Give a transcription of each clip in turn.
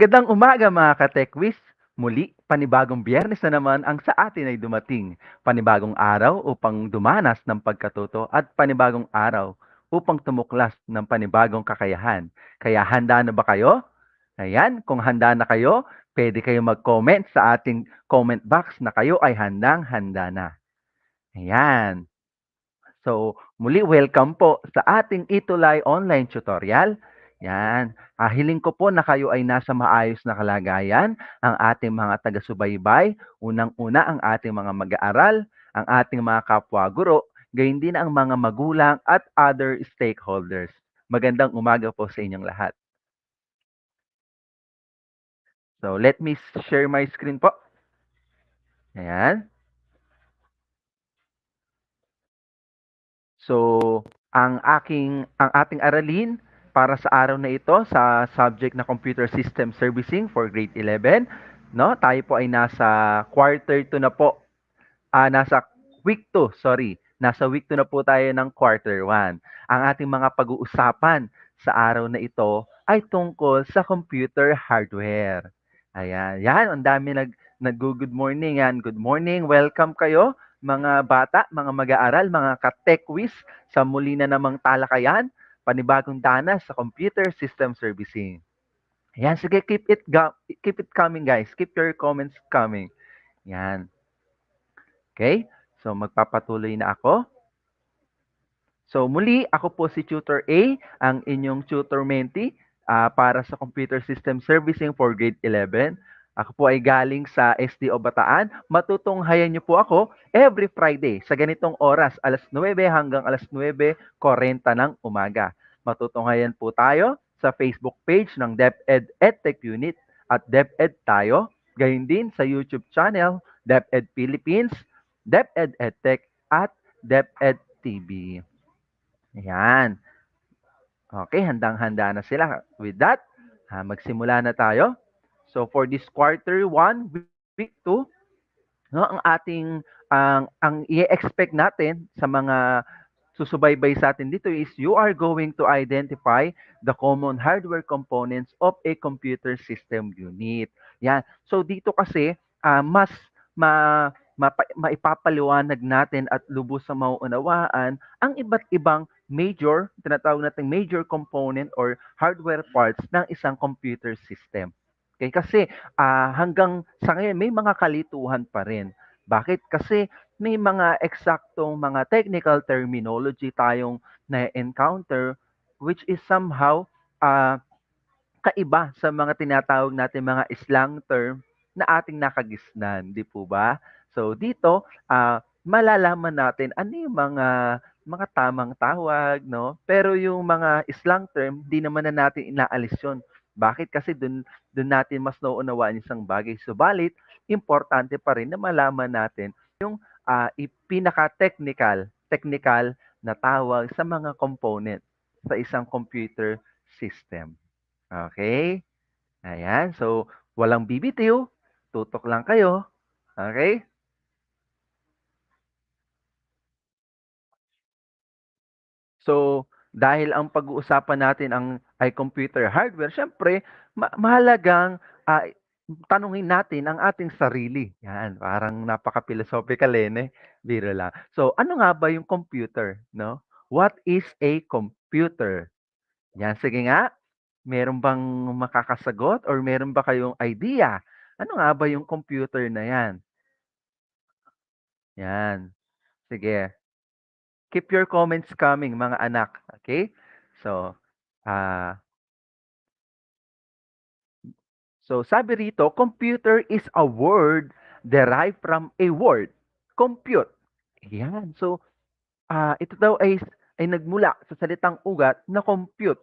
Magandang umaga mga ka-Techwiz! Muli, panibagong Biyernes na naman ang sa atin ay dumating. Panibagong araw upang dumanas ng pagkatuto at panibagong araw upang tumuklas ng panibagong kakayahan. Kaya handa na ba kayo? Ayan, kung handa na kayo, pwede kayo mag-comment sa ating comment box na kayo ay handang-handa na. Ayan. So, muli welcome po sa ating Itulay online tutorial. Yan. Hiling ko po na kayo ay nasa maayos na kalagayan, ang ating mga taga-subaybay, unang-una ang ating mga mag-aaral, ang ating mga kapwa-guro, gayon din ang mga magulang at other stakeholders. Magandang umaga po sa inyong lahat. So, let me share my screen po. Ayan. So, ang ating aralin para sa araw na ito sa subject na Computer System Servicing for Grade 11, no? Tayo po ay nasa quarter 2 na po. Nasa week 2, sorry. Nasa week 2 na po tayo ng quarter 1. Ang ating mga pag-uusapan sa araw na ito ay tungkol sa computer hardware. Ayan, yan, ang dami nag-good morning yan. Good morning, welcome kayo mga bata, mga mag-aaral, mga ka-techwiz sa muli na namang talakayan, panibagong danas sa computer system servicing. Ayan, sige, keep it coming guys. Keep your comments coming. Yan. Okay? So magpapatuloy na ako. So muli, ako po si Tutor A, ang inyong tutor mentee para sa Computer System Servicing for Grade 11. Ako po ay galing sa SDO Bataan. Matutunghayan niyo po ako every Friday sa ganitong oras, alas 9 hanggang alas 9:40 ng umaga. Matutunghayan po tayo sa Facebook page ng DepEd EdTech Unit at DepEd Tayo. Gayon din sa YouTube channel, DepEd Philippines, DepEd EdTech at DepEd TV. Ayan. Okay, handang-handa na sila. With that, magsimula na tayo. So for this quarter 1, week 2, no, ang i-expect natin sa mga susubaybay sa atin dito is you are going to identify the common hardware components of a computer system unit. Yan. So dito kasi mas maipapaliwanag natin at lubos sa mauunawaan ang iba't ibang tinatawag nating major component or hardware parts ng isang computer system. Okay, kasi hanggang sa ngayon may mga kalituhan pa rin. Bakit? Kasi may mga eksaktong mga technical terminology tayong na-encounter which is somehow kaiba sa mga tinatawag natin mga slang term na ating nakagisnan, di po ba? So dito, malalaman natin ano yung mga tamang tawag, no? Pero yung mga slang term, di naman na natin inaalis yun. Bakit? Kasi dun natin mas nauunawaan yung isang bagay. Subalit, importante pa rin na malaman natin yung technical na tawag sa mga component sa isang computer system. Okay? Ayan. So, walang bibitiw. Tutok lang kayo. Okay? So, dahil ang pag-uusapan natin ay computer hardware, syempre, mahalagang tanungin natin ang ating sarili. Yan, parang napaka-philosophical biro lang. So, ano nga ba yung computer, no? What is a computer? Yan, sige nga. Meron bang makakasagot or meron ba kayong idea? Ano nga ba yung computer na yan? Yan. Sige. Keep your comments coming, mga anak. Okay? So, ah, sabi rito, computer is a word derived from a word, compute. Yan. So, ito daw ay nagmula sa salitang ugat na compute.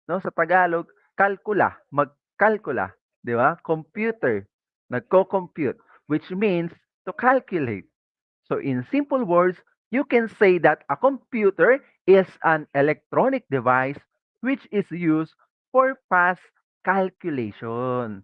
No? Sa Tagalog, kalkula, magkalkula. Di ba? Computer, nagko-compute, which means to calculate. So in simple words, you can say that a computer is an electronic device which is used for fast calculation.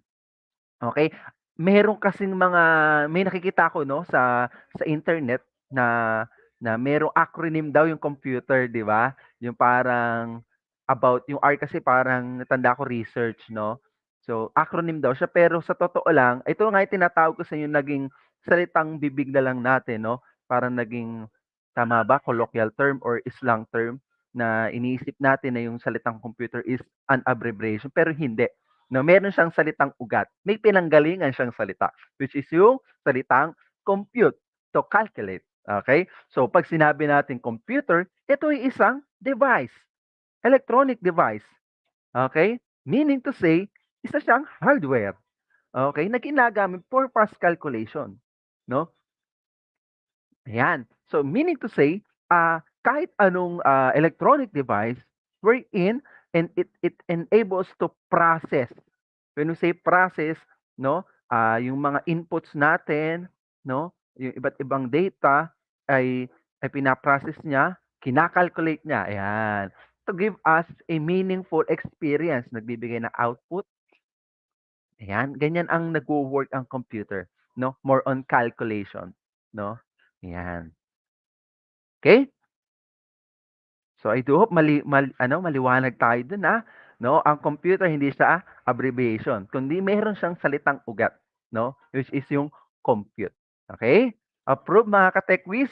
Okay? Meron kasing may nakikita ko no sa internet na merong acronym daw yung computer, di ba? Yung parang about yung R kasi parang natanda ko research, no? So, acronym daw siya pero sa totoo lang, ito nga yung tinatawag ko sa inyo naging salitang bibig na lang natin, no? Parang naging, tama ba, colloquial term or slang term na iniisip natin na yung salitang computer is an abbreviation, pero hindi. No, meron siyang salitang ugat. May pinanggalingan siyang salita, which is yung salitang compute, to calculate. Okay? So, pag sinabi natin computer, ito ay isang device, electronic device. Okay? Meaning to say, isa siyang hardware. Okay? Na ginagamit for fast calculation. No? Ayan. So, meaning to say, kahit anong electronic device, we're in and it enables to process. When we say process, no, yung mga inputs natin, no, yung iba't ibang data ay pinaprocess niya, kinakalculate niya. Ayan. To give us a meaningful experience, nagbibigay ng output. Ayan, ganyan ang nagwo-work ang computer, no? More on calculation, no? Ayan. Okay? So I do hope maliwanag tayo dun, no? Ang computer hindi siya abbreviation, kundi meron siyang salitang ugat, no? Which is yung compute. Okay? Approve mga ka-techwiz?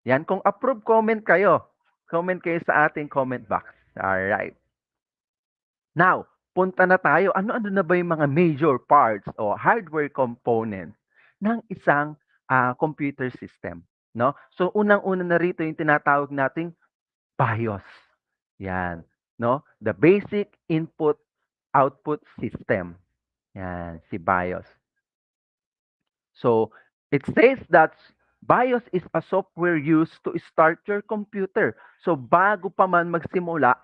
Yan, kung approve, comment kayo. Comment kayo sa ating comment box. Alright. Now, punta na tayo. Ano-ano na ba yung mga major parts o hardware components ng isang computer system? No? So, unang-una na rito yung tinatawag nating BIOS. Yan. No? The Basic Input Output System. Yan, si BIOS. So, it says that BIOS is a software used to start your computer. So, bago pa man magsimula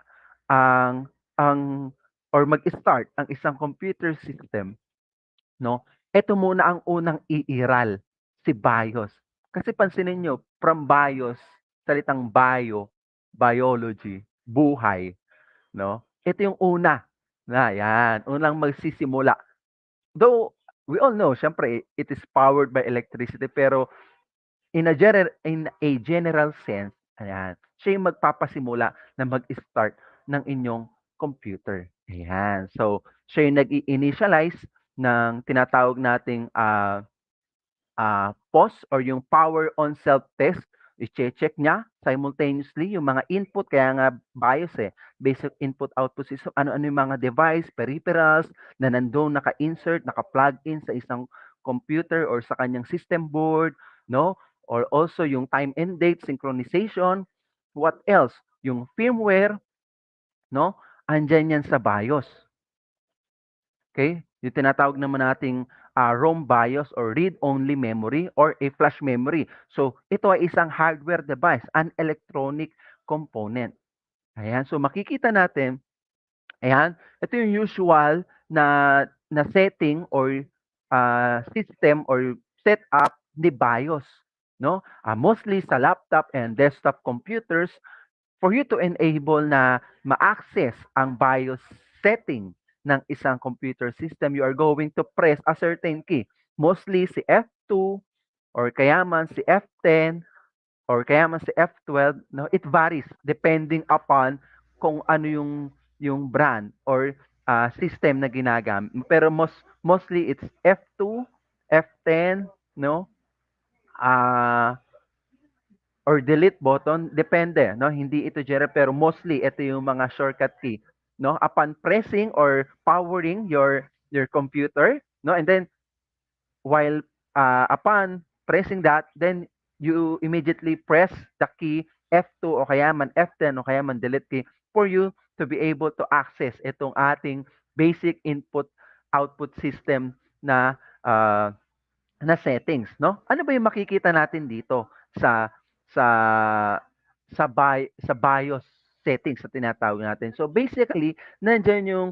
ang or mag-start ang isang computer system, no? Ito muna ang unang iiral, si BIOS. Kasi pansinin niyo, from BIOS, salitang bio, biology, buhay, no? Ito yung una. Na yan, unang magsisimula. Though we all know, syempre, it is powered by electricity, pero in a general sense, ayan, siya yung magpapasimula na mag-start ng inyong computer. Ayan. So, siya yung nag-i-initialize ng tinatawag nating POS or yung power on self-test. I-check niya simultaneously yung mga input, kaya nga BIOS basic input output system, ano-ano yung mga device, peripherals na nandun naka-insert, naka-plug in sa isang computer or sa kanyang system board, no? Or also yung time and date synchronization. What else? Yung firmware, no? Andyan yan sa BIOS. Okay? Yung tinatawag naman nating ROM BIOS or read-only memory or a flash memory. So, ito ay isang hardware device, an electronic component. Ayan. So, makikita natin, ayan, ito yung usual na setting or system or setup ni BIOS. No? Mostly sa laptop and desktop computers, for you to enable na ma-access ang BIOS setting ng isang computer system, you are going to press a certain key. Mostly si F2 or kaya man si F10 or kaya man si F12, no? It varies depending upon kung ano yung brand or system na ginagamit. Pero mostly it's F2, F10, no? Or delete button, depende, no? Hindi ito general, pero mostly ito yung mga shortcut key, no? Upon pressing or powering your computer, no? And then while upon pressing that, then you immediately press the key F2 o kaya man F10 o kaya man delete key for you to be able to access itong ating basic input output system na na settings, no? Ano ba yung makikita natin dito sa sa sa BIOS settings na tinatawag natin? So basically, nandiyan yung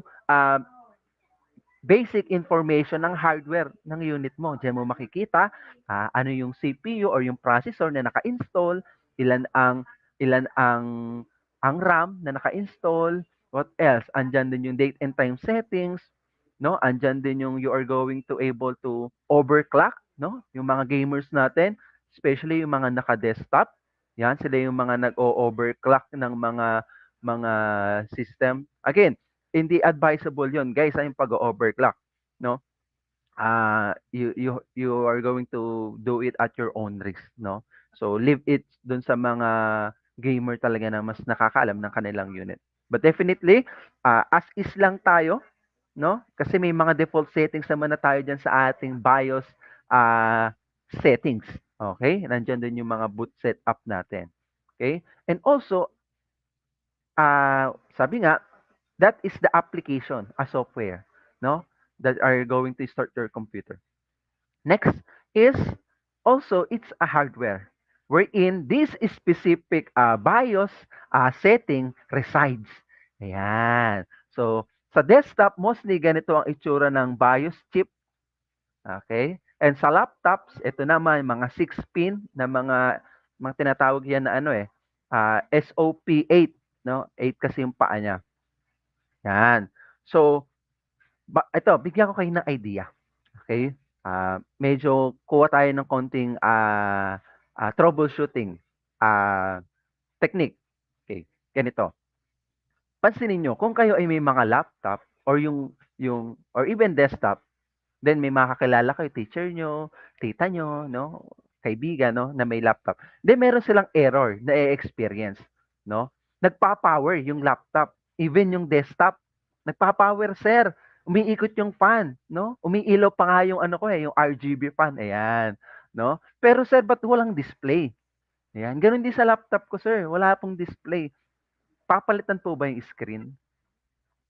basic information ng hardware ng unit mo. Diyan mo makikita ano yung CPU or yung processor na naka-install, ilan ang ilan ang RAM na naka-install, what else? Andiyan din yung date and time settings, no? Andiyan din yung you are going to able to overclock, no? Yung mga gamers natin, especially yung mga naka-desktop, yan sila yung mga nag-o-overclock ng mga system. Again, hindi advisable 'yon, guys, yung pag-o-overclock, 'no? You are going to do it at your own risk, 'no? So, leave it dun sa mga gamer talaga na mas nakakaalam ng kanilang unit. But definitely, as is lang tayo, 'no? Kasi may mga default settings naman na tayo diyan sa ating BIOS settings. Okay? Nandiyan din yung mga boot setup natin. Okay? And also, sabi nga, that is the application, a software, no? That are going to start your computer. Next is also it's a hardware wherein this specific BIOS setting resides. Ayan. So, sa desktop, mostly ganito ang itsura ng BIOS chip. Okay? And sa laptops, ito naman, mga 6-pin na mga tinatawag yan na ano SOP8. No? 8 kasi yung paa niya. Yan. So, ito, bigyan ko kayo ng idea. Okay? Medyo kuha tayo ng konting troubleshooting technique. Okay, ganito. Pansinin nyo, kung kayo ay may mga laptop or or even desktop, then may makakilala kayo, teacher nyo, tita nyo, no? Kaibigan, no? Na may laptop. Then meron silang error na experience, no? Nagpa-power yung laptop, even yung desktop, nagpa-power, sir. Umiikot yung fan, no? Umiilaw pa nga yung ano ko yung RGB fan, ayan, no? Pero sir, ba't walang display? Ayan, ganun din sa laptop ko, sir. Wala pong display. Papalitan po ba yung screen?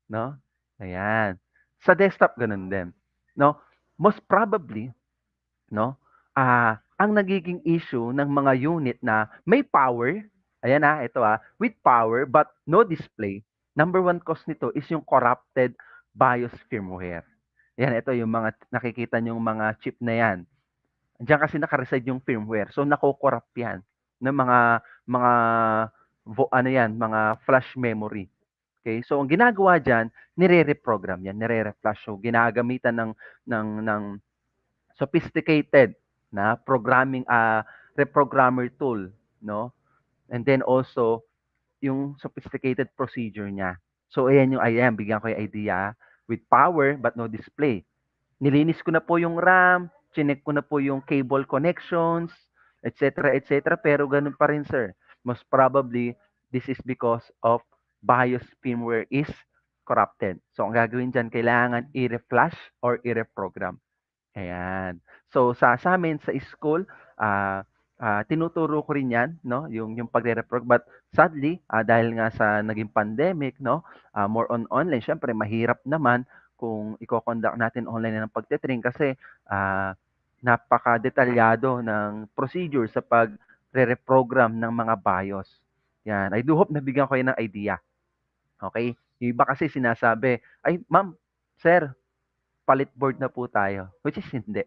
No? Ayan. Sa desktop, ganun din. No? Most probably, no? Ang nagiging issue ng mga unit na may power, ayan ito with power but no display, number one cause nito is yung corrupted BIOS firmware. Yan, ito yung mga nakikita nyong mga chip na yan. Diyan kasi nakareside yung firmware. So, nako-corrupt yan ng mga ano yan, mga flash memory. Okay? So, ang ginagawa diyan, nire-reprogram yan, nire-reflash. So, ginagamitan ng sophisticated na programming reprogrammer tool, no? And then also yung sophisticated procedure niya. So, ayan, bigyan ko yung idea with power but no display. Nilinis ko na po yung RAM, chinek ko na po yung cable connections, etc., etc., pero ganun pa rin, sir. Most probably, this is because of BIOS firmware is corrupted. So, ang gagawin dyan, kailangan i-reflash or i-reprogram. Ayan. So, sa amin, sa school, tinuturo ko rin yan, no? Yung pagre-reprog. But sadly, dahil nga sa naging pandemic, no? More on online, syempre, mahirap naman kung i-conduct natin online ng pagte-train kasi napaka-detalyado ng procedure sa pag-reprogram ng mga BIOS. Yan. I do hope nabigyan ko kayo ng idea. Okay? Yung iba kasi sinasabi, ay, ma'am, sir, palit board na po tayo. Which is hindi.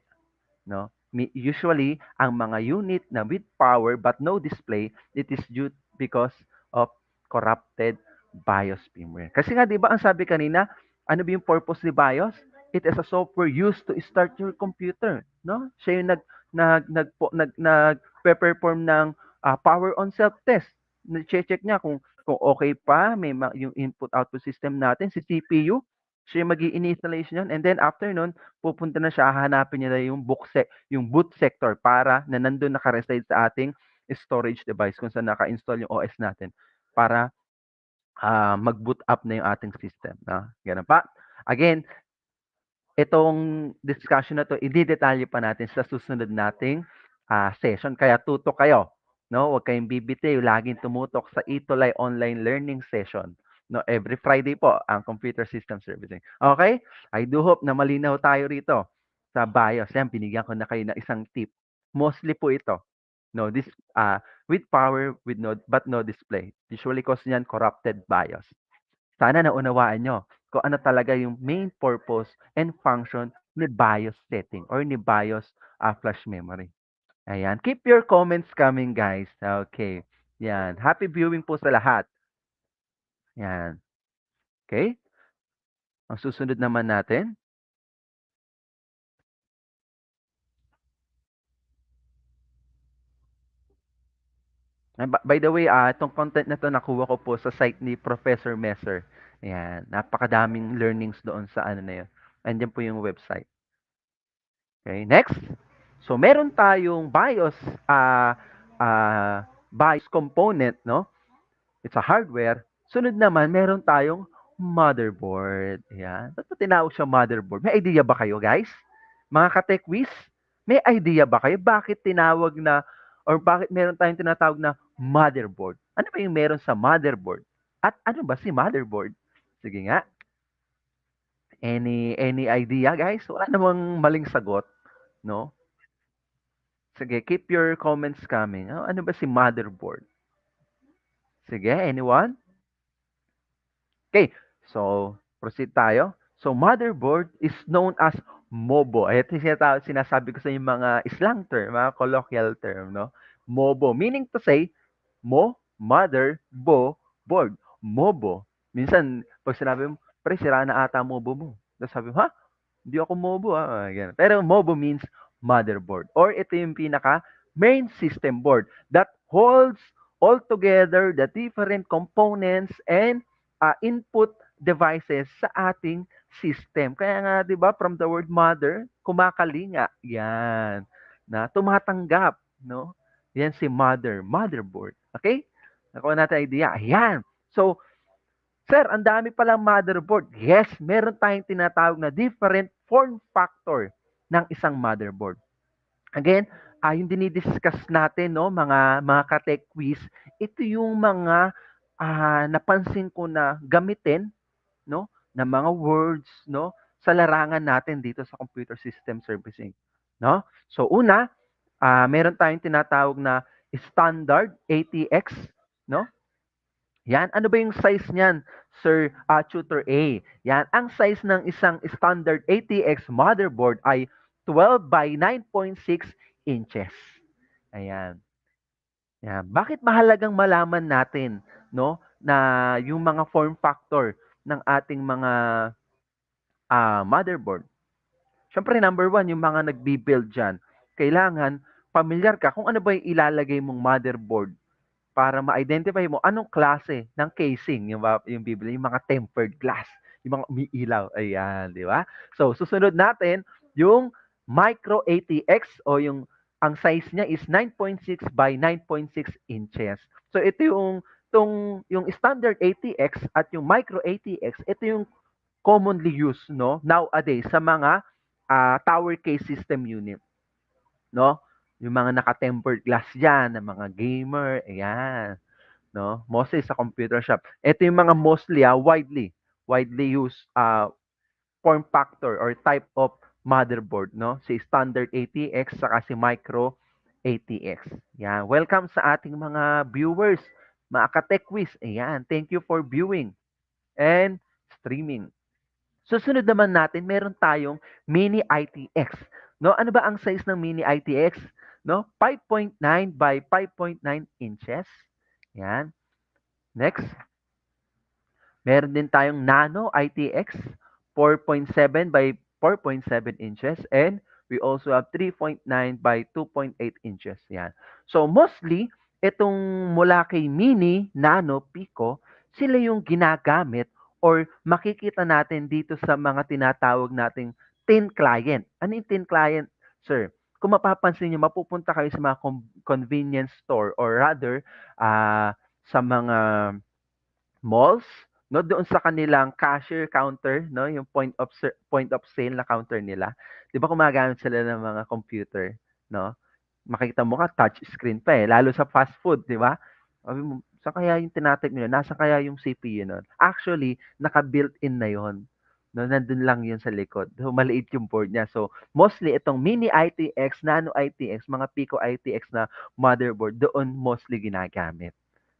No? Usually, ang mga unit na with power but no display, it is due because of corrupted BIOS firmware. Kasi nga, di ba, ang sabi kanina, ano ba yung purpose ni BIOS? It is a software used to start your computer. No? Siya yung nag-perform ng power on self-test. Check niya kung okay pa, yung input-output system natin, si CPU, siya yung mag-i-installation yan. And then after nun, pupunta na siya, hahanapin niya na yung boot sector para na nandun naka-reside sa ating storage device kung saan naka-install yung OS natin para mag-boot up na yung ating system. No? Ganun pa. Again, itong discussion na to, i-detalye pa natin sa susunod nating session. Kaya tutok kayo. No? Huwag kayong bibitiw. Laging tumutok sa Itulay Online Learning Session. No, every Friday po ang computer system servicing. Okay? I do hope na malinaw tayo rito sa BIOS. Yan, binigyan ko na kayo ng isang tip. Mostly po ito. No, this with power but no display. Usually cause niyan corrupted BIOS. Sana naunawaan nyo kung ano talaga yung main purpose and function ni BIOS setting or ni BIOS flash memory. Ayan. Keep your comments coming, guys. Okay. Yan. Happy viewing po sa lahat. Yan. Okay? Ang susunod naman natin. By the way, itong content na to nakuha ko po sa site ni Professor Messer. Ayan, napakadaming learnings doon sa ano na yun. Andiyan po yung website. Okay, next. So meron tayong ah BIOS component, no? It's a hardware. Sunod naman, meron tayong motherboard. Ayan. Ba't ba tinawag siya motherboard? May idea ba kayo, guys? Mga ka-techwiz, may idea ba kayo bakit tinawag na or bakit meron tayong tinatawag na motherboard? Ano ba yung meron sa motherboard? At ano ba si motherboard? Sige nga. Any idea, guys? Wala namang maling sagot, no? Sige, keep your comments coming. Ano ba si motherboard? Sige, anyone? Okay, so proceed tayo. So motherboard is known as MOBO. Ito yung sinasabi ko sa yung mga slang term, mga colloquial term, no? MOBO, meaning to say, mother, board. MOBO. Minsan, pag sinabi mo, pre, sira na ata MOBO mo. Tapos sabi mo, ha? Hindi ako MOBO, ganun. Pero MOBO means motherboard. Or ito yung pinaka main system board that holds all together the different components and input devices sa ating system. Kaya nga, di ba, from the word mother, kumakalinga. Yan. Na tumatanggap, no? Yan si motherboard. Okay? Nakuha natin idea. Ayan. So, sir, ang dami palang motherboard. Yes, meron tayong tinatawag na different form factor ng isang motherboard. Again, yung dinidiscuss natin, no, mga ka-tech quiz, ito yung mga napansin ko na gamitin, no, na mga words, no, sa larangan natin dito sa computer system servicing, no? So una, meron tayong tinatawag na standard ATX, no? Yan, ano ba yung size niyan, Sir Tutor A? Yan, ang size ng isang standard ATX motherboard ay 12 by 9.6 inches. Ayan. Yan. Bakit mahalagang malaman natin, no, na yung mga form factor ng ating mga motherboard? Siyempre, number one, yung mga nagbi-build dyan, kailangan familiar ka kung ano ba yung ilalagay mong motherboard para ma-identify mo anong klase ng casing yung bibili, yung mga tempered glass, yung mga umiilaw. Ayan, di ba? So, susunod natin, yung micro ATX o yung ang size niya is 9.6 by 9.6 inches. So, ito yung standard ATX at yung micro ATX, ito yung commonly used, no, nowadays sa mga tower case system unit, no? Yung mga naka-tempered glass diyan ng mga gamer, ayan, no? Mostly sa computer shop. Ito yung mga mostly widely used form factor or type of motherboard, no? Si standard ATX saka si micro ATX. Yan. Welcome sa ating mga viewers, mga ka-tech quiz. Ayan. Thank you for viewing and streaming. Susunod naman natin, meron tayong mini ITX. No, ano ba ang size ng mini ITX? No, 5.9 by 5.9 inches. Yan. Next, meron din tayong nano ITX, 4.7 by 4.7 inches, and we also have 3.9 by 2.8 inches. Yan. So mostly, itong mula kay mini, nano, pico, sila yung ginagamit or makikita natin dito sa mga tinatawag nating thin client. Ano yung thin client, sir? Kung mapapansin nyo, mapupunta kayo sa mga convenience store or rather, sa mga malls, no, doon sa kanilang cashier counter, no, yung point of sale na counter nila. 'Di ba gumagamit sila ng mga computer, no? Makikita mo ka touch screen pa eh, lalo sa fast food, 'di ba? Sabi mo, saan kaya yung tinatype nila? Nasaan kaya yung CPU nun? Actually, naka-built-in na yon. No, nandun lang yun sa likod. So, maliit yung board niya. So, mostly itong mini ITX, nano ITX, mga Pico ITX na motherboard, doon mostly ginagamit.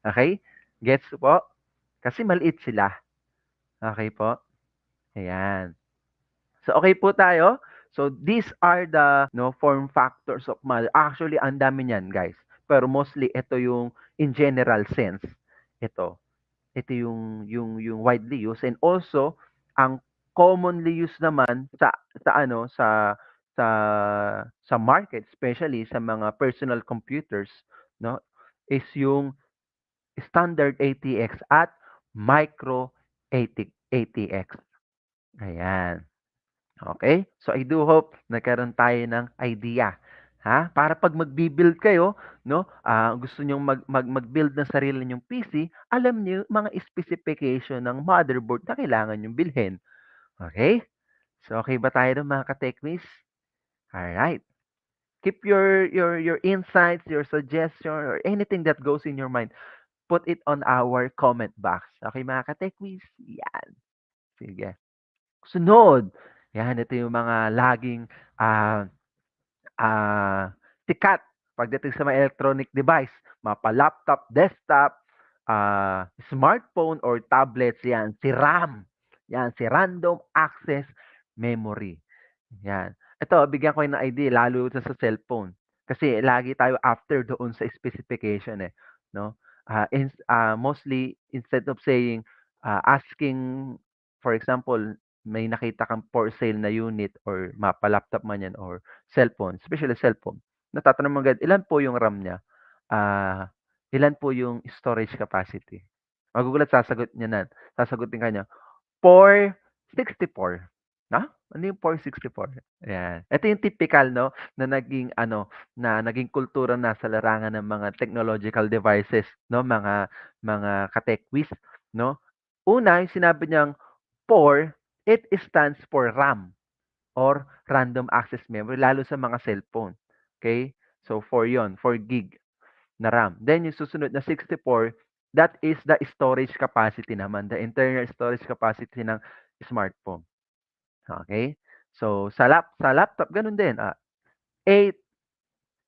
Okay? Gets po? Kasi maliit sila. Okay po? Ayan. So, okay po tayo. So, these are the no form factors of mother. Actually, ang dami niyan, guys. Pero mostly, ito yung in general sense. Ito. Ito yung widely used. And also, ang commonly used naman sa sa market, especially sa mga personal computers, no, is yung standard ATX at micro ATX. Ayan. Okay? So I do hope nagkaroon tayo ng idea, ha? Para 'pag magbi-build kayo 'no, gusto niyong mag-build ng sarili niyong PC, alam niyo mga specification ng motherboard na kailangan niyong bilhin, okay? So okay ba tayo dun mga ka-techmies? Alright. Keep your insights, your suggestion, or anything that goes in your mind, put it on our comment box. Okay mga ka-techmies? Yan, sige. Sunod, yan ito yung mga laging, ah sikat pagdating sa mga electronic device, mapa-laptop, desktop, smartphone or tablets, yan, si RAM. Yan, si Random Access Memory. Yan. Ito, bigyan ko kayo ng idea, lalo sa cellphone. Kasi lagi tayo after doon sa specification eh. No? Mostly, instead of saying, asking, for example, may nakita kang for sale na unit or mapa-laptop man yan or cellphone, especially cellphone, natatanong mo agad, ilan po yung RAM niya? Ilan po yung storage capacity? Magugulat, sasagutin ka niya, 464. Ha? Ano yung 464? Ayan. Ito yung typical, no, na naging ano, na naging kultura na sa larangan ng mga technological devices, no, mga ka-techwiz, no? Una, yung sinabi niyang 4, it stands for RAM or random access memory, lalo sa mga cellphone. Okay? So, 4 yon, 4 gig na RAM. Then, yung susunod na 64, that is the storage capacity naman, the internal storage capacity ng smartphone. Okay? So, sa laptop, ganun din. 8,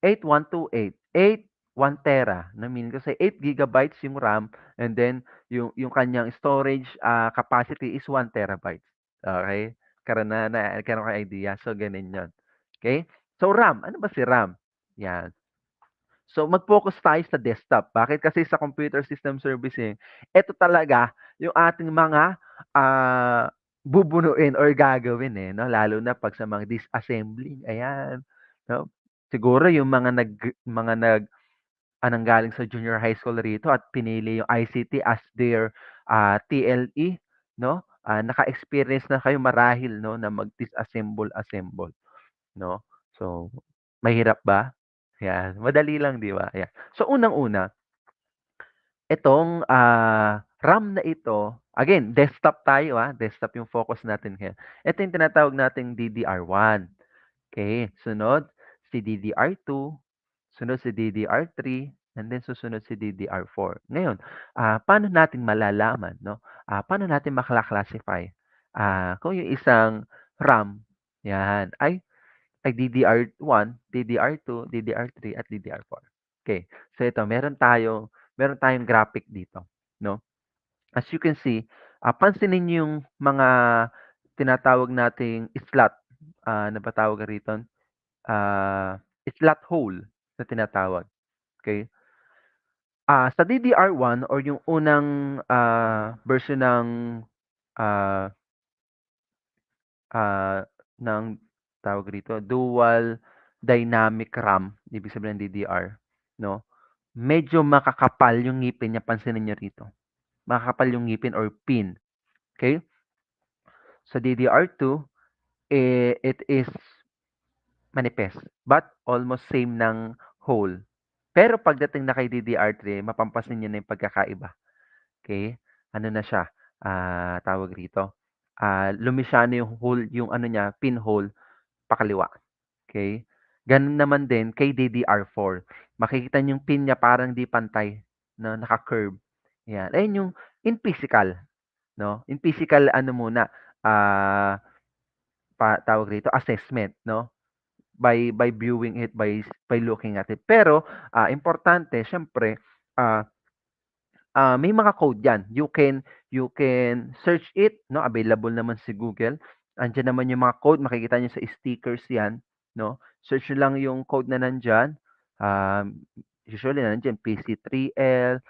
8128, 1 tera. Na mean kasi 8 gigabytes yung RAM and then yung kanyang storage capacity is 1 terabytes. Okay? Karon ka idea. So, ganun yun. Okay? So, RAM. Ano ba si RAM? Yan. So, mag-focus tayo sa desktop. Bakit? Kasi sa computer system servicing, ito talaga yung ating mga bubunuin or gagawin eh, no? Lalo na pag sa mga disassembling, ayan, no? Siguro yung mga nanggaling sa junior high school rito at pinili yung ICT as their TLE, no? Naka-experience na kayo marahil, no, na mag-disassemble, no? So, mahirap ba? Yan, madali lang, 'di ba? Ayan. So, unang-una, itong, RAM na ito, again, desktop tayo, desktop yung focus natin ngayon. Ito yung tinatawag nating DDR1. Okay, sunod si DDR2, sunod si DDR3, and then susunod si DDR4. Ngayon, paano natin malalaman, no? Paano natin makla-classify kung yung isang RAM, yan, ay DDR1, DDR2, DDR3 at DDR4. Okay. So ito, meron tayong graphic dito, no? As you can see, pansinin niyo yung mga tinatawag nating slot, ano ba tawag rito? Slot hole na tinatawag. Okay? Sa DDR1 or yung unang version ah, ah, ng tawag rito, dual dynamic RAM, ibig sabihin ng DDR, no? Medyo makakapal yung ngipin niya, pansinin niyo rito. Makakapal yung ngipin or pin. Okay? Sa DDR2, it is manifest, but almost same ng hole. Pero pagdating na kay DDR3, mapapansin niyo na yung pagkakaiba. Okay? Ano na siya? Tawag rito. Lumisyano yung hole, yung ano niya, pinhole pakaliwa. Okay? Ganun naman din kay DDR4. Makikita niyo yung pin niya parang di pantay, no, naka-curve. Yan. Ayun yung in physical, no? In physical ano muna, tawag rito assessment, no? By viewing it, by looking at it. Pero importante siyempre, ah may mga code 'yan. You can search it, no, available naman si Google. Andiyan naman yung mga code, makikita niyo sa stickers 'yan, no. Search niyo lang yung code na nandiyan. Usually nandiyan PC3L,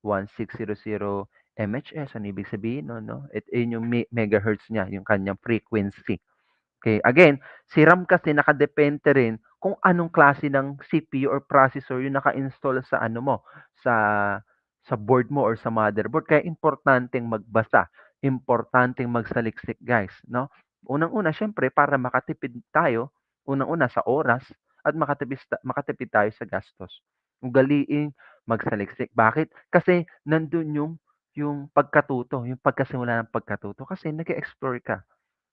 1600 MHz. Ano ibig sabihin nun, no? Yun yung megahertz niya, yung kanyang frequency. Okay, again, si RAM kasi nakadepende rin kung anong klase ng CPU or processor yung naka-install sa ano mo, sa sa board mo or sa motherboard. Kaya importanteng magbasa, importanteng magsaliksik, guys, no? Unang-una, syempre, para makatipid tayo, unang-una sa oras at makatipid tayo sa gastos. Ugaliing magsaliksik. Bakit? Kasi nandun yung pagkatuto, yung pagkasimula ng pagkatuto. Kasi nag-explore ka,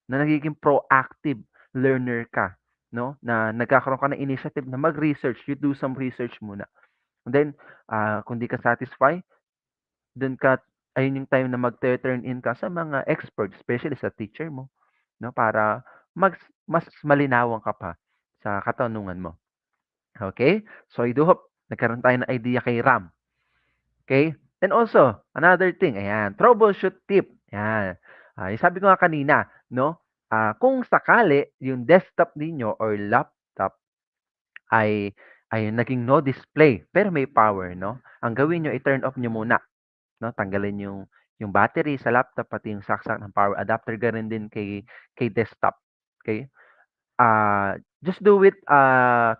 na nagiging proactive learner ka, no? Na nagkakaroon ka ng initiative na mag-research, you do some research muna. And then, kung di ka satisfy, dun ka ayun yung time na magte-turn in ka sa mga expert, especially sa teacher mo, no? Para mas malinawan ka pa sa katanungan mo. Okay? So I do hope nagkaroon tayo ng idea kay RAM. Okay? And also, another thing, ayan, troubleshoot tip. Ayan. Yung sabi ko nga kanina, no? Kung sakali yung desktop ninyo or laptop ay naging no display pero may power, no? Ang gawin nyo, i-turn off nyo muna, no? Tanggalin yung battery sa laptop pati yung saksak ng power adapter, ganun din kay desktop. Okay? Just do it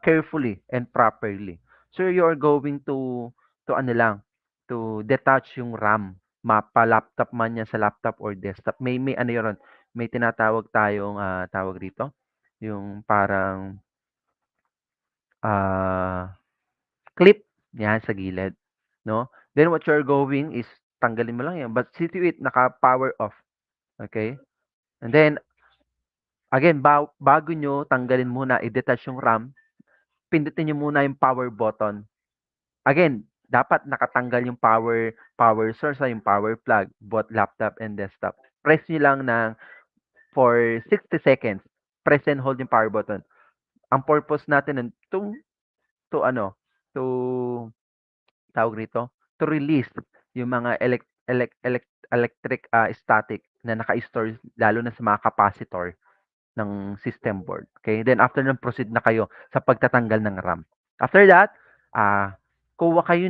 carefully and properly. So you're going to ano lang, to detach yung RAM, mapa-laptop man yan sa laptop or desktop. May ano yun, may tinatawag tayong tawag dito, yung parang ah clip yan sa gilid, no? Then what you're going is tanggalin mo lang yan, but see to it naka-power off. Okay? And then again, bago nyo tanggalin muna, i-detach yung RAM, pindutin nyo muna yung power button. Again, dapat nakatanggal yung power source, yung power plug, both laptop and desktop. Press nyo lang for 60 seconds. Press and hold yung power button. Ang purpose natin nun, to ano, to tawag rito, to release yung mga electric static na naka-store lalo na sa mga capacitor ng system board. Okay? Then after nun, proceed na kayo sa pagtatanggal ng RAM. After that, kuha kayo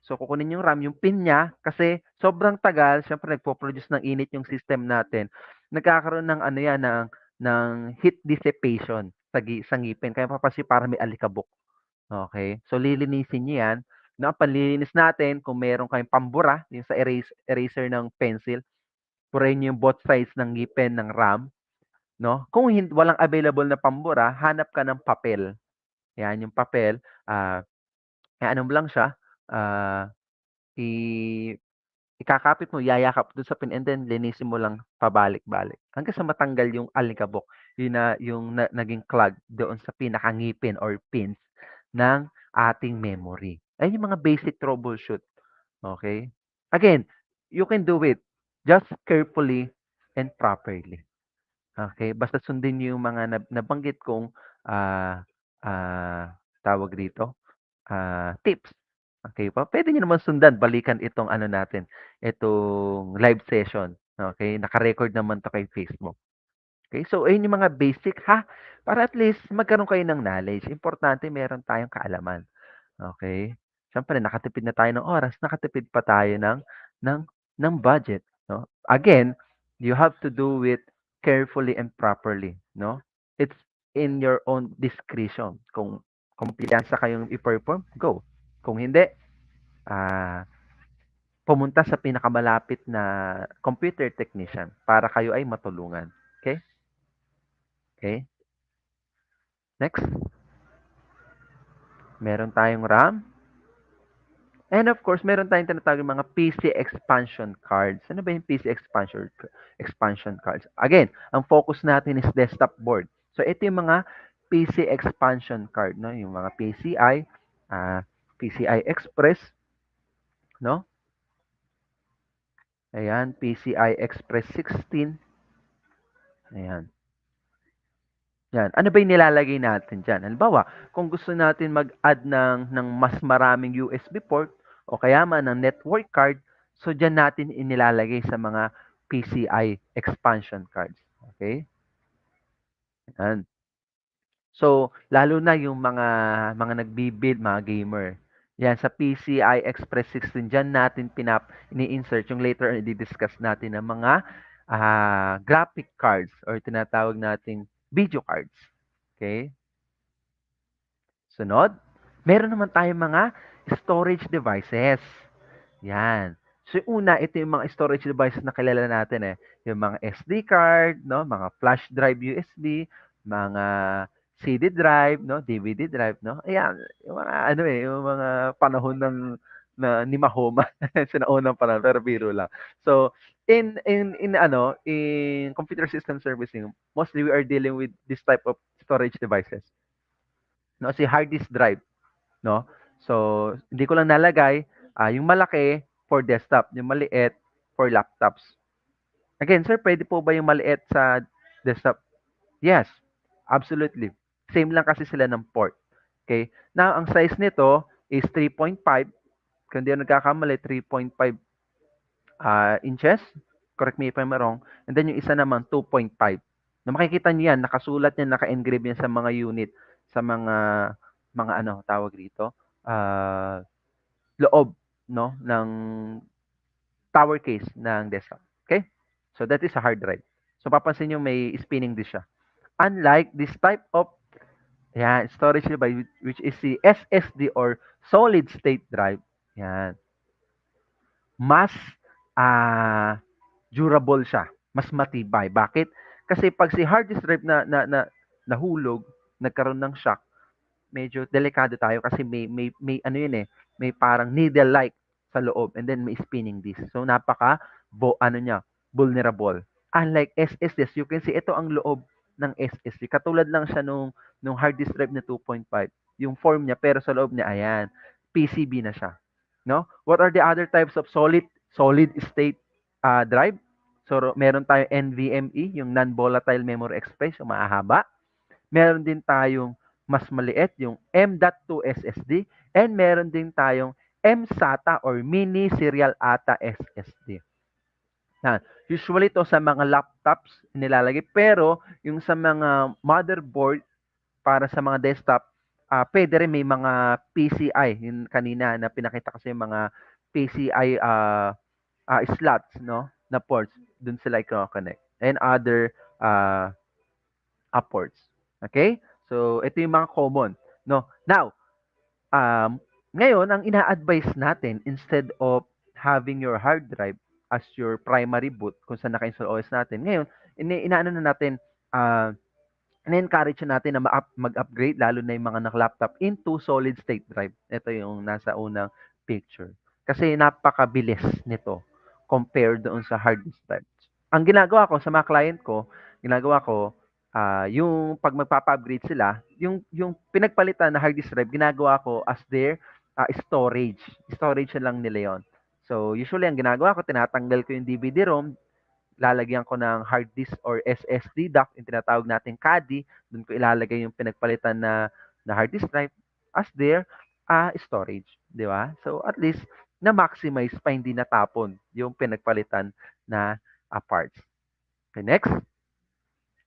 so kukunin yung RAM, yung pin niya, kasi sobrang tagal, syempre nagpo-produce ng init yung system natin. Nagkakaroon ng ano yan, ng heat dissipation sa ngipin. Kaya papansin para may alikabok. Okay? So lilinisin niyo yan. No, panlilinis natin, kung meron kayong pambura, yung sa eraser ng pencil, burahin niyo yung both sides ng ngipin ng RAM. No? Kung walang available na pambura, hanap ka ng papel. Yan, yung papel, ano mo lang siya, ah, i ikakapit mo, yayakap dun sa pin and then linisin mo lang pabalik-balik hanggang sa matanggal yung alikabok, yung naging clog doon sa pinakangipin or pins ng ating memory. Ayun yung mga basic troubleshoot, okay? Again, you can do it just carefully and properly. Okay, basta sundin niyo yung mga nabanggit kong, ah, tawag dito, tips. Okay po, puwede niyo naman sundan, balikan itong ano natin, itong live session, okay? Naka-record naman 'to kay Facebook. Okay, so ayun yung mga basic ha, para at least magkaroon kayo ng knowledge. Importante meron tayong kaalaman, okay? Siyempre nakatipid na tayo ng oras, nakatipid pa tayo ng ng budget, 'no? Again, you have to do it carefully and properly, 'no? It's in your own discretion. Kung kumpiyansa kayong i-perform, go. Kung hindi, ah, pumunta sa pinakamalapit na computer technician para kayo ay matulungan. Okay? Okay? Next, meron tayong RAM. And of course, meron tayong tinatawag mga PC expansion cards. Ano ba yung PC expansion cards? Again, ang focus natin is desktop board. So ito yung mga PC expansion card, no? Yung mga PCI, PCI Express, no? Ayan, PCI Express 16. Ayan. Yan. Ano ba yung nilalagay natin dyan? Halimbawa, kung gusto natin mag-add ng mas maraming USB port o kaya man ng network card, so dyan natin inilalagay sa mga PCI expansion cards. Okay? Yan. So, lalo na yung mga nagbi-build, mga gamer. Yan, sa PCI Express 16, dyan natin ini-insert yung later on i-discuss natin ng mga graphic cards or tinatawag nating video cards. Okay? Sunod, meron naman tayong mga storage devices. Yan. So, yung una, ito yung mga storage devices na kilala natin, eh. Yung mga SD card, 'no, mga flash drive USB, mga CD drive, 'no, DVD drive, 'no. Ayan, yung mga ano, eh, yung mga panahon ni Mahoma sa naunang panahon, pero biro lang. So, in ano, in computer system servicing, mostly we are dealing with this type of storage devices, 'no, si hard disk drive. 'No? So, hindi ko lang nalagay, yung malaki for desktop, yung maliit for laptops. Again, sir, puwede po ba yung maliit sa desktop? Yes, absolutely. Same lang kasi sila ng port, okay. Now, ang size nito is 3.5, kung di ako nagkakamali, 3.5 inches. Correct me if I'm wrong. And then yung isa naman 2.5. Na makikita niyo yan, nakasulat yan, naka-engrave yan sa mga unit, sa mga ano tawag dito, loob, no, ng tower case ng desktop. Okay? So that is a hard drive. So papansin niyo may spinning disk siya. Unlike this type of storage device which is the SSD or solid state drive. Yan. Mas ah durable siya, mas matibay. Bakit? Kasi pag si hard disk drive na nahulog, nagkaroon ng shock, medyo delikado tayo kasi may ano yun eh, may parang needle-like sa loob and then may spinning disc. So napaka ano niya, vulnerable. Unlike SSD, you can see ito ang loob ng SSD. Katulad lang siya nung hard disk drive na 2.5. Yung form niya pero sa loob niya ayan, PCB na siya. No? What are the other types of solid state drive? So meron tayong NVMe, yung non-volatile memory express, yung mahahaba. Meron din tayong mas maliit, yung M.2 SSD, and meron din tayong mSATA or Mini Serial ATA SSD. Yan. Usually ito sa mga laptops nilalagay, pero yung sa mga motherboard para sa mga desktop, puwede rin may mga PCI, yung kanina na pinakita kasi yung mga PCI slots, no, na ports, dun sila i-connect and other ports. Okay? So, ito yung mga common, no. Now, ngayon ang ina-advise natin instead of having your hard drive as your primary boot kung saan naka-install OS natin, ngayon inaano na natin, ah, ina-encourage natin na mag-upgrade lalo na yung mga naka-laptop into solid state drive. Ito yung nasa unang picture. Kasi napakabilis nito compared doon sa hard disk drive. Ang ginagawa ko sa mga client ko, ginagawa ko, yung 'pag magpapa-upgrade sila, yung pinagpalitan na hard disk drive ginagawa ko as their, storage. Storage na lang nila 'yon. So, usually ang ginagawa ko tinatanggal ko yung DVD-ROM, lalagyan ko ng hard disk or SSD dock, yung tinatawag nating caddy, dun ko ilalagay yung pinagpalitan na hard disk drive as their, storage, 'di ba? So, at least na-maximize pa, hindi natapon yung pinagpalitan na, parts. Okay, next,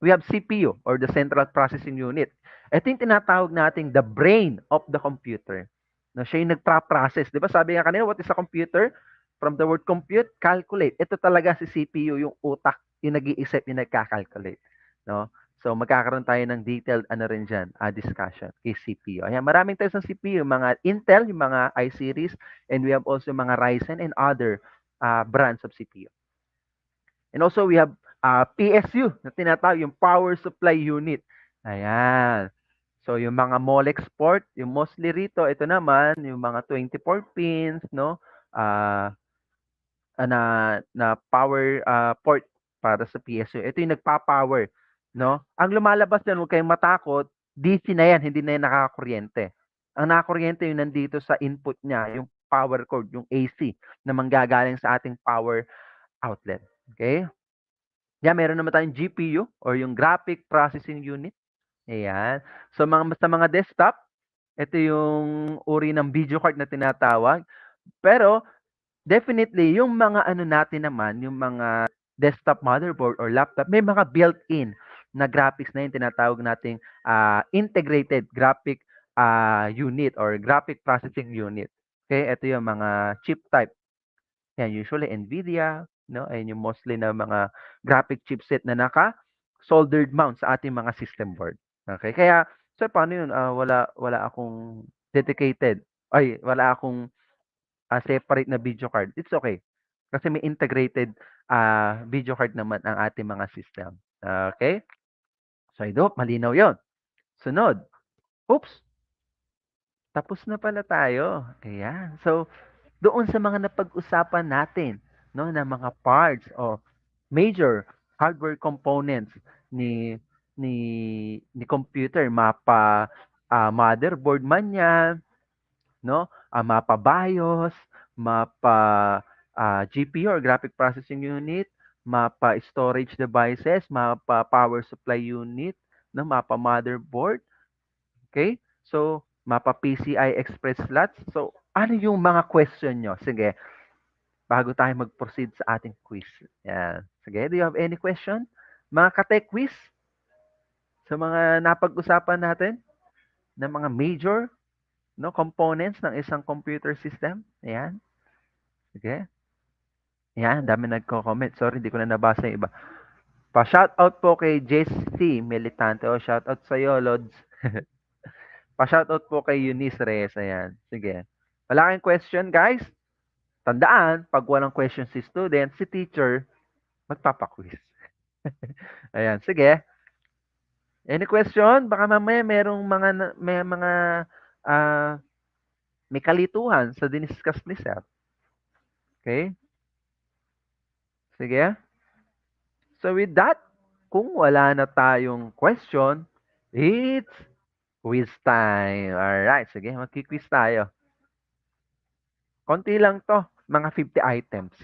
we have CPU or the Central Processing Unit. Ito yung tinatawag nating the brain of the computer. Na siya yung nagpa-process. 'Di ba sabi nga kanina, what is a computer? From the word compute, calculate. Ito talaga si CPU, yung utak, yung nag-iisip, yung nagka-calculate. No? So, magkakaroon tayo ng detailed ano rin dyan, discussion kay CPU. Ayan, maraming types ng CPU, yung mga Intel, yung mga i-series, and we have also mga Ryzen and other brands of CPU. And also, we have PSU na tinatawag yung Power Supply Unit. Ayan. So, yung mga Molex port, yung mostly rito, ito naman, yung mga 24 pins, no? Ah, na power port para sa PSU. Ito yung nagpa-power, no? Ang lumalabas diyan, huwag kayong matakot, DC na yan, hindi na yan nakakakuryente. Ang nakakuryente yung nandito sa input niya, yung power cord, yung AC na manggagaling sa ating power outlet. Okay? Yeah, meron naman tayong GPU or yung Graphic Processing Unit. Ayan. So sa mga desktop, ito yung uri ng video card na tinatawag. Pero definitely yung mga ano natin naman, yung mga desktop motherboard or laptop, may mga built-in na graphics na yung tinatawag nating integrated graphic unit or graphic processing unit. Okay, ito yung mga chip type. Yan, usually NVIDIA, no? Ayan yung mostly na mga graphic chipset na naka-soldered mount sa ating mga system board. Okay, kaya sir, paano yun? Wala akong dedicated, ay, wala akong separate na video card, it's okay. Kasi may integrated video card naman ang ating mga system. Okay? So, I hope malinaw yon. Sunod. Oops, tapos na pala tayo. Ayan. So, doon sa mga napag-usapan natin, no, na mga parts o major hardware components ni ni ni computer, mapa motherboard man 'yan, no? Mapa BIOS, mapa GPU or graphic processing unit, mapa storage devices, mapa power supply unit, no, mapa motherboard. Okay? So, mapa PCI Express slots. So, ano yung mga question nyo? Sige, bago tayo mag-proceed sa ating quiz. Yan. Sige, do you have any question? Mga ka-tech quiz sa mga napag-usapan natin ng mga major, no, components ng isang computer system. Ayan. Sige. Ayan, dami nagko-comment. Sorry, hindi ko na nabasa yung iba. Pa-shoutout po kay JC Militante. O, shoutout sa'yo, Lods. Pa-shoutout po kay Eunice Reyes. Ayan. Sige. Wala kayong question, guys? Tandaan, pag walang question si student, si teacher, magpapa-quiz. Ayan, sige. Any question? Baka mamaya merong may mga ah, may kalituhan sa diniscuss ni Sir. Okay? Sige. So with that, kung wala na tayong question, it's quiz time. Alright, sige, magki-quiz tayo. Konti lang to, mga 50 items.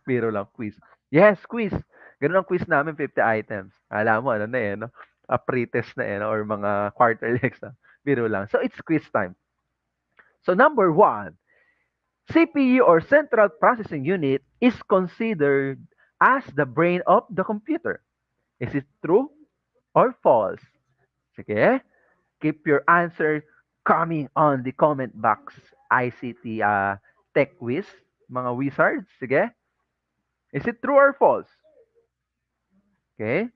Biro lang, quiz. Yes, quiz. Ganun ang quiz namin, 50 items. Alam mo, ano na eh, no? Pre-test na eh, no? Or mga quarterly exam. Biro lang. So, it's quiz time. So, number 1, CPU or Central Processing Unit is considered as the brain of the computer. Is it true or false? Sige. Keep your answer coming on the comment box. ICT Tech Quiz, mga wizards. Sige. Is it true or false? Okay.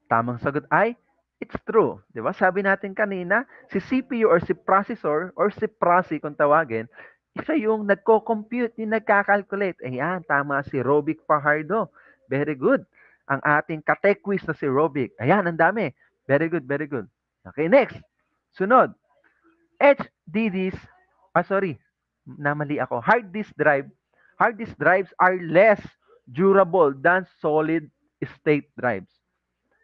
Tamang sagot ay, it's true. Di ba? Sabi natin kanina, si CPU or si processor or si PROSI kung tawagin, isa yung nagko-compute, yung nagka-calculate. Ayan, tama si Robic Fajardo. Very good. Ang ating ka-tech quiz na si Robic. Ayan, ang dami. Very good, very good. Okay, next. Sunod. HDDs, sorry, namali ako. Hard disk drive. Hard disk drives are less durable than solid state drives.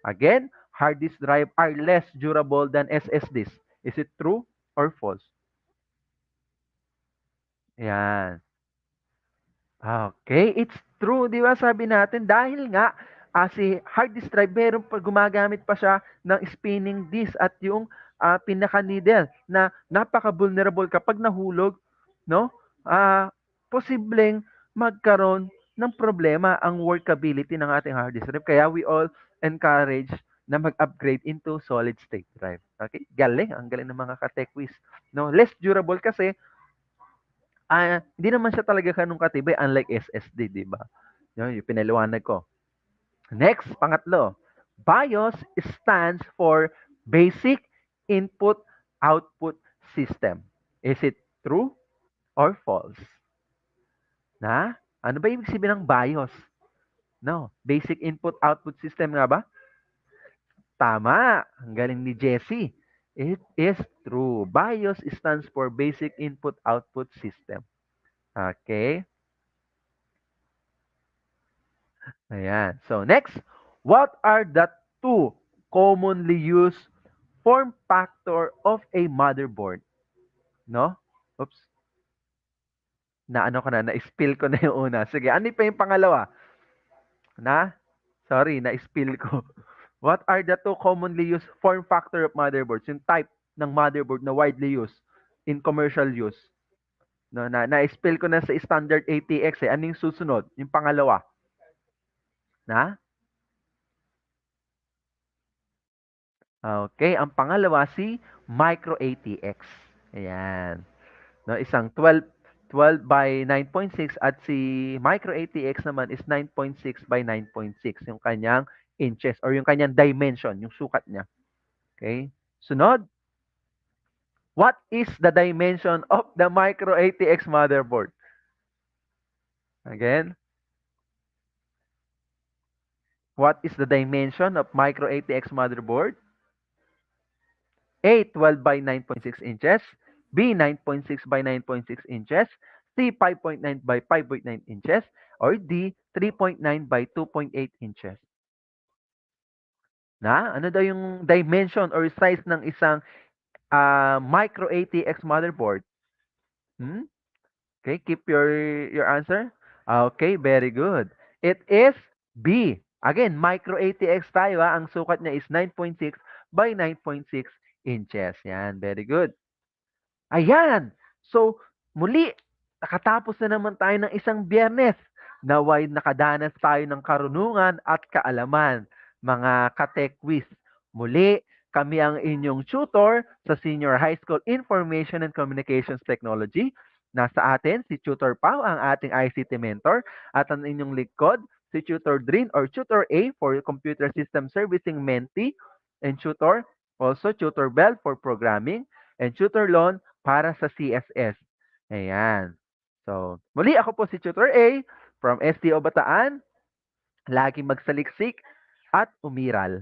Again, hard disk drive are less durable than SSDs. Is it true or false? Yan. Okay, it's true, di ba? Sabi natin, dahil nga, si hard disk drive, meron pa, gumagamit pa siya ng spinning disk at yung pinaka-needle na napaka-vulnerable kapag nahulog, no? Posibleng magkaroon ng problema ang workability ng ating hard disk drive. Kaya we all encourage na mag-upgrade into solid state drive. Okay? Galing, ang galing ng mga ka-tech quiz. No? Less durable kasi hindi naman siya talaga ganun katibay unlike SSD, di ba? Yung pinaliwanag ko. Next, pangatlo. BIOS stands for Basic Input Output System. Is it true or false? Na? Ano ba ibig sabihin ng BIOS? No, Basic Input Output System nga ba? Tama. Ang galing ni Jessie. It is true. BIOS stands for Basic Input Output System. Okay. Ayan. So, next, what are the two commonly used form factor of a motherboard? No? Oops. Na ano ko na, na-spill ko na yung una. Sige, ano pa yung pangalawa? Sorry, na-spill ko. What are the two commonly used form factor of motherboards? Yung type ng motherboard na widely used in commercial use. No, na-spill ko na sa standard ATX eh. Ano yung susunod? Yung pangalawa? Okay, ang pangalawa si Micro ATX. Ayan. No, isang 12 by 9.6 at si Micro ATX naman is 9.6 by 9.6 yung kanyang inches or yung kanyang dimension, yung sukat niya. Okay? Sunod, what is the dimension of the Micro ATX motherboard? Again, what is the dimension of micro ATX motherboard? A, 12 by 9.6 inches. B, 9.6 by 9.6 inches. C, 5.9 by 5.9 inches. Or D, 3.9 by 2.8 inches. Na? Ano daw yung dimension or size ng isang micro ATX motherboard? Hmm? Okay, keep your answer. Okay, very good. It is B. Again, micro ATX tayo ha. Ang sukat niya is 9.6 by 9.6 inches. Yan, very good. Ayan. So, muli, nakatapos na naman tayo ng isang biyernes. Naway nakadanas tayo ng karunungan at kaalaman, mga ka-tech-quiz. Muli, kami ang inyong tutor sa Senior High School Information and Communications Technology. Nasa atin, si Tutor Pau, ang ating ICT mentor, at ang inyong likod, si Tutor Drin or Tutor A for Computer System Servicing Mentee, and also Tutor Bell for Programming, and Tutor Lon para sa CSS. Ayan. So, muli ako po si Tutor A from STO Bataan. Laging magsaliksik at umiral.